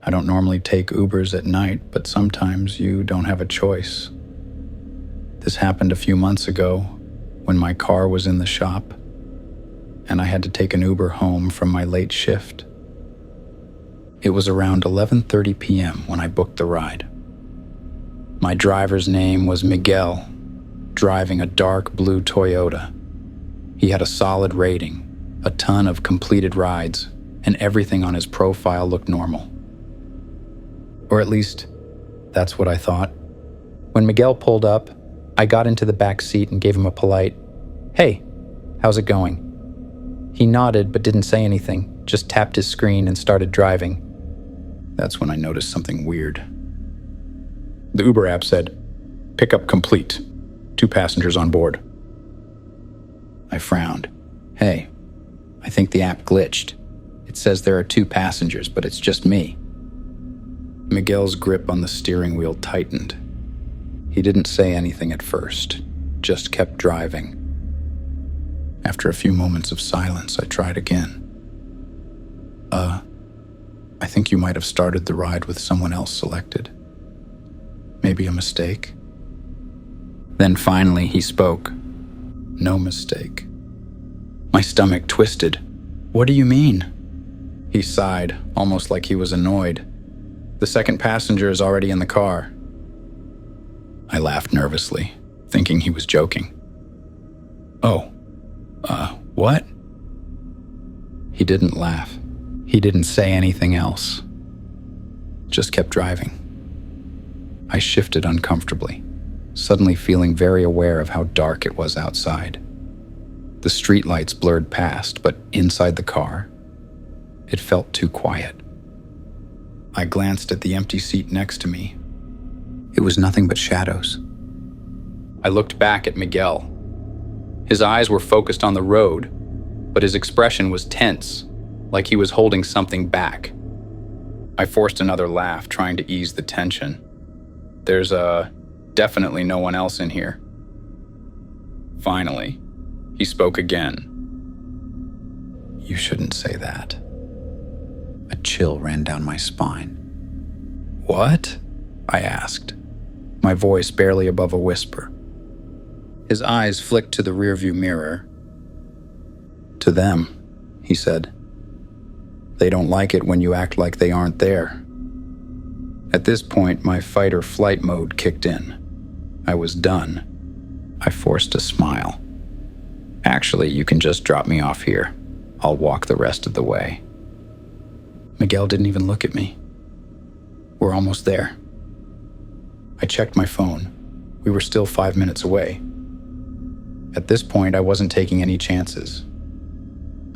I don't normally take Ubers at night, but sometimes you don't have a choice. This happened a few months ago when my car was in the shop and I had to take an Uber home from my late shift. It was around 11:30 p.m. when I booked the ride. My driver's name was Miguel, driving a dark blue Toyota. He had a solid rating, a ton of completed rides, and everything on his profile looked normal. Or at least, that's what I thought. When Miguel pulled up, I got into the back seat and gave him a polite, "Hey, how's it going?" He nodded but didn't say anything, just tapped his screen and started driving. That's when I noticed something weird. The Uber app said, "Pickup complete. 2 passengers on board." I frowned. Hey, I think the app glitched. It says there are 2 passengers, but it's just me. Miguel's grip on the steering wheel tightened. He didn't say anything at first, just kept driving. After a few moments of silence, I tried again. I think you might have started the ride with someone else selected. Maybe a mistake?" Then finally he spoke. "No mistake." My stomach twisted. "What do you mean?" He sighed, almost like he was annoyed. "The second passenger is already in the car." I laughed nervously, thinking he was joking. "Oh, what?" He didn't laugh. He didn't say anything else. Just kept driving. I shifted uncomfortably, suddenly feeling very aware of how dark it was outside. The streetlights blurred past, but inside the car, it felt too quiet. I glanced at the empty seat next to me. It was nothing but shadows. I looked back at Miguel. His eyes were focused on the road, but his expression was tense, like he was holding something back. I forced another laugh, trying to ease the tension. "There's definitely no one else in here." Finally, he spoke again. "You shouldn't say that." A chill ran down my spine. "What?" I asked, my voice barely above a whisper. His eyes flicked to the rearview mirror. "To them," he said. "They don't like it when you act like they aren't there." At this point, my fight or flight mode kicked in. I was done. I forced a smile. "Actually, you can just drop me off here. I'll walk the rest of the way." Miguel didn't even look at me. "We're almost there." I checked my phone. We were still 5 minutes away. At this point, I wasn't taking any chances.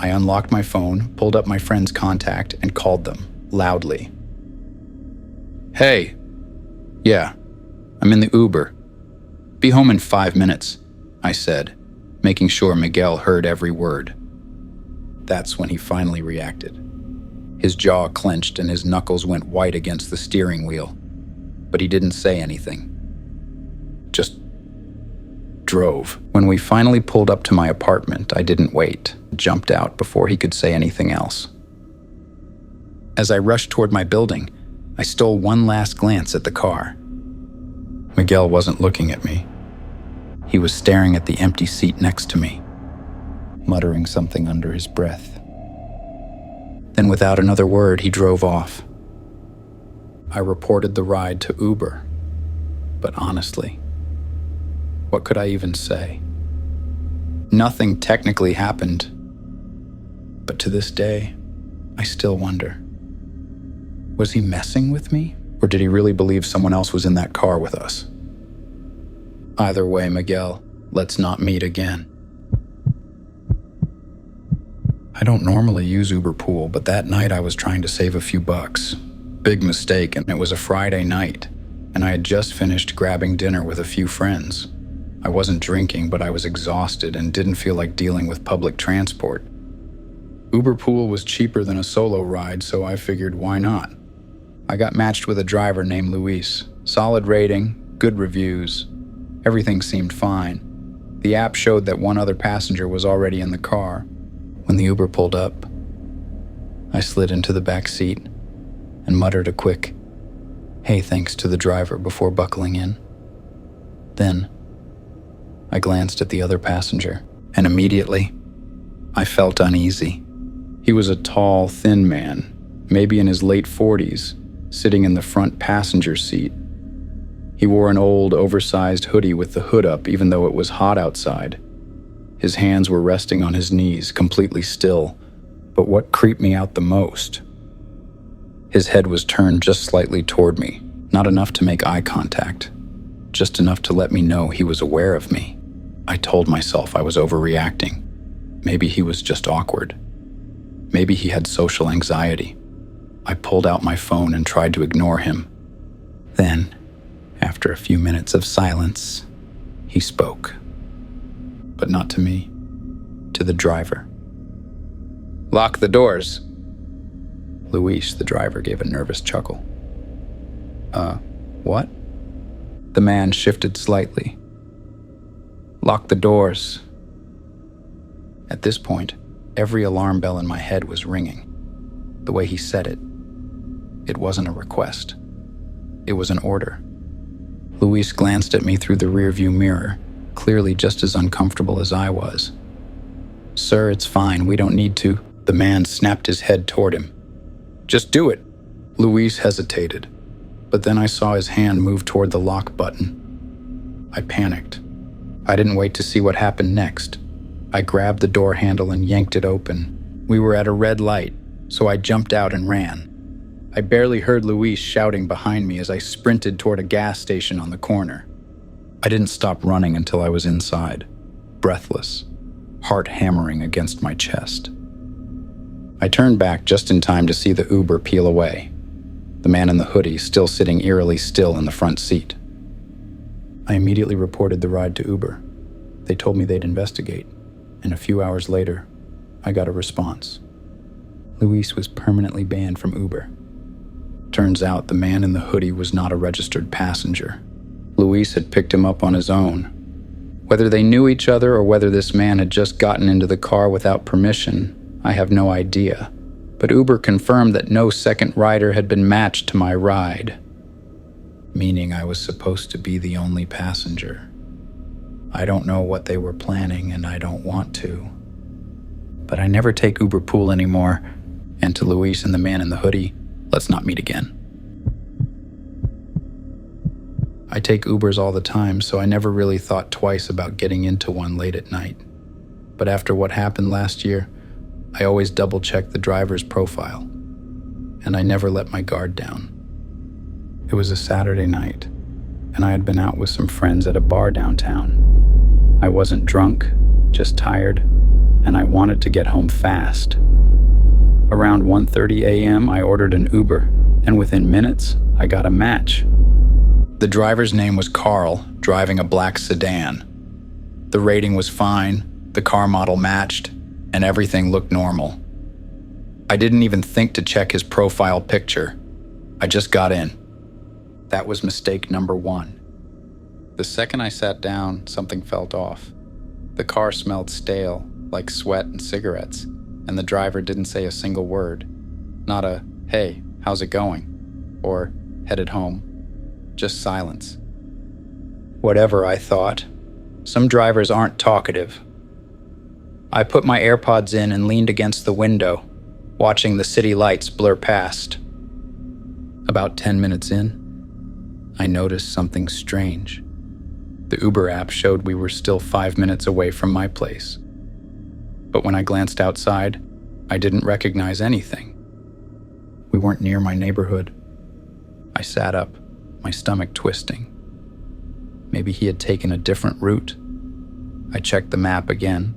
I unlocked my phone, pulled up my friend's contact, and called them, loudly. "Hey. Yeah, I'm in the Uber. Be home in 5 minutes, I said, making sure Miguel heard every word. That's when he finally reacted. His jaw clenched and his knuckles went white against the steering wheel, but he didn't say anything. Just drove. When we finally pulled up to my apartment, I didn't wait, jumped out before he could say anything else. As I rushed toward my building, I stole one last glance at the car. Miguel wasn't looking at me. He was staring at the empty seat next to me, muttering something under his breath. Then without another word, he drove off. I reported the ride to Uber, but honestly, what could I even say? Nothing technically happened, but to this day, I still wonder. Was he messing with me, or did he really believe someone else was in that car with us? Either way, Miguel, let's not meet again. I don't normally use Uber Pool, but that night I was trying to save a few bucks. Big mistake, and it was a Friday night, and I had just finished grabbing dinner with a few friends. I wasn't drinking, but I was exhausted and didn't feel like dealing with public transport. Uber Pool was cheaper than a solo ride, so I figured why not? I got matched with a driver named Luis. Solid rating, good reviews. Everything seemed fine. The app showed that one other passenger was already in the car. When the Uber pulled up, I slid into the back seat. and muttered a quick, "Hey, thanks" to the driver before buckling in. Then, I glanced at the other passenger, and immediately, I felt uneasy. He was a tall, thin man, maybe in his late 40s, sitting in the front passenger seat. He wore an old, oversized hoodie with the hood up even though it was hot outside. His hands were resting on his knees, completely still, but what creeped me out the most? His head was turned just slightly toward me, not enough to make eye contact, just enough to let me know he was aware of me. I told myself I was overreacting. Maybe he was just awkward. Maybe he had social anxiety. I pulled out my phone and tried to ignore him. Then, after a few minutes of silence, he spoke. But not to me, to the driver. "Lock the doors." Luis, the driver, gave a nervous chuckle. What?" The man shifted slightly. "Lock the doors." At this point, every alarm bell in my head was ringing. The way he said it, it wasn't a request. It was an order. Luis glanced at me through the rearview mirror, clearly just as uncomfortable as I was. "Sir, it's fine. We don't need to." The man snapped his head toward him. "Just do it." Luis hesitated, but then I saw his hand move toward the lock button. I panicked. I didn't wait to see what happened next. I grabbed the door handle and yanked it open. We were at a red light, so I jumped out and ran. I barely heard Luis shouting behind me as I sprinted toward a gas station on the corner. I didn't stop running until I was inside, breathless, heart hammering against my chest. I turned back just in time to see the Uber peel away, the man in the hoodie still sitting eerily still in the front seat. I immediately reported the ride to Uber. They told me they'd investigate, and a few hours later, I got a response. Luis was permanently banned from Uber. Turns out the man in the hoodie was not a registered passenger. Luis had picked him up on his own. Whether they knew each other or whether this man had just gotten into the car without permission, I have no idea. But Uber confirmed that no second rider had been matched to my ride, meaning I was supposed to be the only passenger. I don't know what they were planning, and I don't want to. But I never take Uber Pool anymore, and to Luis and the man in the hoodie, let's not meet again. I take Ubers all the time, so I never really thought twice about getting into one late at night. But after what happened last year, I always double-check the driver's profile, and I never let my guard down. It was a Saturday night, and I had been out with some friends at a bar downtown. I wasn't drunk, just tired, and I wanted to get home fast. Around 1:30 a.m., I ordered an Uber, and within minutes, I got a match. The driver's name was Carl, driving a black sedan. The rating was fine, the car model matched, and everything looked normal. I didn't even think to check his profile picture. I just got in. That was mistake number one. The second I sat down, something felt off. The car smelled stale, like sweat and cigarettes, and the driver didn't say a single word. Not a, "Hey, how's it going?" or "Headed home." Just silence. Whatever, I thought. Some drivers aren't talkative. I put my AirPods in and leaned against the window, watching the city lights blur past. About 10 minutes in, I noticed something strange. The Uber app showed we were still 5 minutes away from my place. But when I glanced outside, I didn't recognize anything. We weren't near my neighborhood. I sat up, my stomach twisting. Maybe he had taken a different route. I checked the map again,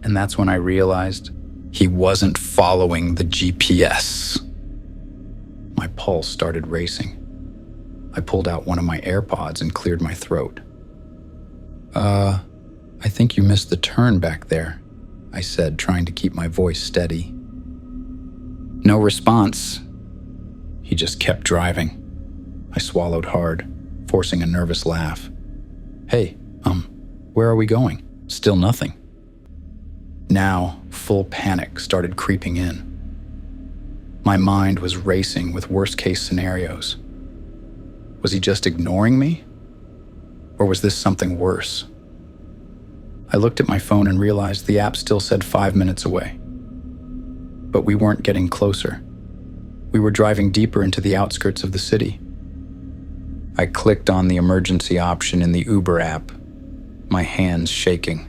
and that's when I realized he wasn't following the GPS. My pulse started racing. I pulled out one of my AirPods and cleared my throat. I think you missed the turn back there," I said, trying to keep my voice steady. No response. He just kept driving. I swallowed hard, forcing a nervous laugh. "Hey, where are we going?" Still nothing. Now, full panic started creeping in. My mind was racing with worst-case scenarios. Was he just ignoring me? Or was this something worse? I looked at my phone and realized the app still said 5 minutes away. But we weren't getting closer. We were driving deeper into the outskirts of the city. I clicked on the emergency option in the Uber app, my hands shaking.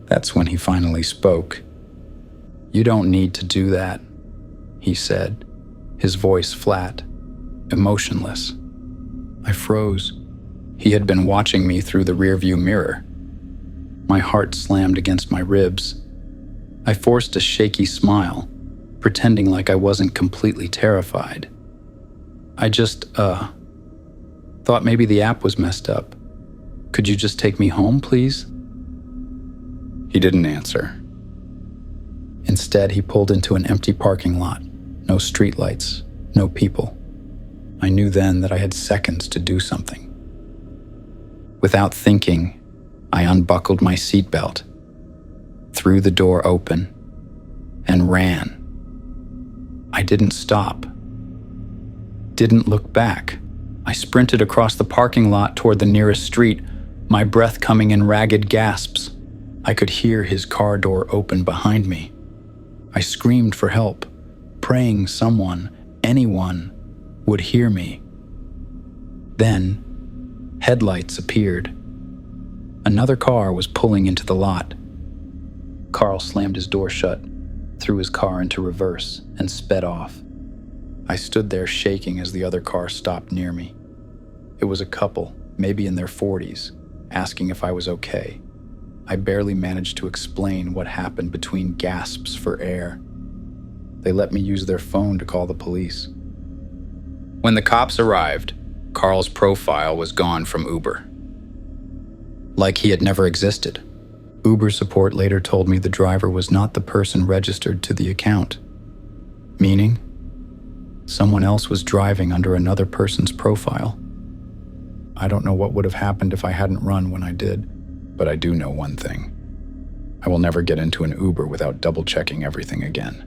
That's when he finally spoke. "You don't need to do that," he said, his voice flat, emotionless. I froze. He had been watching me through the rearview mirror. My heart slammed against my ribs. I forced a shaky smile, pretending like I wasn't completely terrified. "I just, thought maybe the app was messed up. Could you just take me home, please?" He didn't answer. Instead, he pulled into an empty parking lot. No streetlights, no people. I knew then that I had seconds to do something. Without thinking, I unbuckled my seatbelt, threw the door open, and ran. I didn't stop. Didn't look back. I sprinted across the parking lot toward the nearest street, my breath coming in ragged gasps. I could hear his car door open behind me. I screamed for help, praying someone, anyone, would hear me. Then, headlights appeared. Another car was pulling into the lot. Carl slammed his door shut, threw his car into reverse, and sped off. I stood there shaking as the other car stopped near me. It was a couple, maybe in their 40s, asking if I was okay. I barely managed to explain what happened between gasps for air. They let me use their phone to call the police. When the cops arrived, Carl's profile was gone from Uber. Like he had never existed. Uber support later told me the driver was not the person registered to the account. Meaning, someone else was driving under another person's profile. I don't know what would have happened if I hadn't run when I did, but I do know one thing. I will never get into an Uber without double-checking everything again.